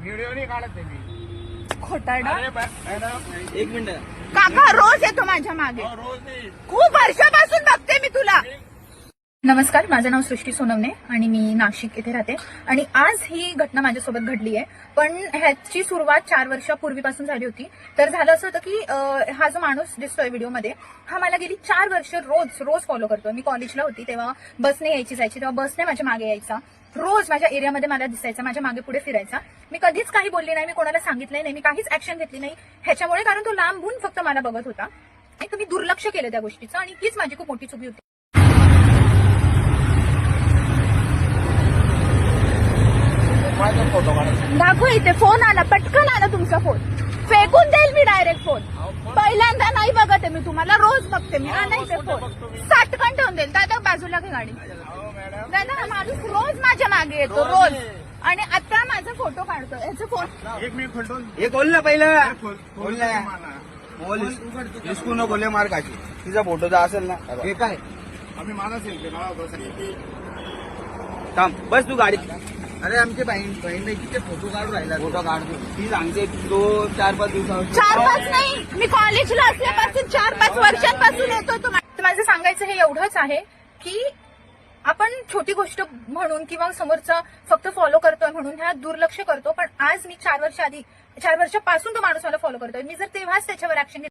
Video नाही काढत आहे मी. खोटारडा. एक मिनिट. काका रोज येतो माझ्या मागे. रोज नाही. खूप वर्षापासून बघते मी तुला. नमस्कार, माझं नाव सृष्टी सोनवणे आणि मी नाशिक इथे राहते. आणि आज ही घटना माझ्यासोबत घडली आहे. पण ह्याची सुरुवात 4 वर्षापूर्वीपासून झाली होती. तर झालं असं होतं की हा जो माणूस दिसतोय व्हिडिओमध्ये, हा मला गेली 4 वर्ष रोज फॉलो करतोय. मी कॉलेजला होती तेव्हा बसने जायची तेव्हा बसने माझ्या मागे यायचा. रोज माझ्या एरियामध्ये मला दिसायचा, माझ्या मागे पुढे फिरायचा. मी कधीच काही बोलली नाही, मी कोणाला सांगितलंय नाही, मी काहीच ऍक्शन घेतली नाही ह्याच्यामुळे, कारण तो लांबून फक्त मला बघत होता. एक मी दुर्लक्ष केलं त्या गोष्टीचं आणि हीच माझी खूप मोठी चुकी होती. फोटो काढायचा. दाखव इथे, फोन आला, पटकन आला तुमचा फोन. फेकून देईल मी डायरेक्ट फोन. पहिल्यांदा नाही बघत आहे मी तुम्हाला, रोज बघते मी. नाही ते फोन साटकन ठेवून देईल. दादा बाजूला घे गाडी. दादा हा माणूस रोज माझ्या मागे येतो, रोज. आणि आता माझा फोटो काढतो याचा फोन. एक मिनिट खोलतो. हे बोल ना पहिलं. बोल ना. बोल इसको न बोले मार काची. तिचा फोटो जर असेल ना, हे काय आम्ही मला सेल्फी थांब बस तू गाडी. अरे आमचे बहीण तिथे फोटो काढून राहिला. फोटो काढतो ती सांगते 2-4-5 दिवसावर. 4-5 नाही, मी कॉलेजला असल्यापासून 4-5 वर्षांपासून येतो. माझं सांगायचं हे एवढंच आहे की आपण छोटी गोष्ट म्हणून किंवा समोरचा फक्त फॉलो करतोय म्हणून ह्या दुर्लक्ष करतो. पण आज मी 4 वर्षापासून तो माणूस मला फॉलो करतोय. मी जर तेव्हाच त्याच्यावर ऍक्शन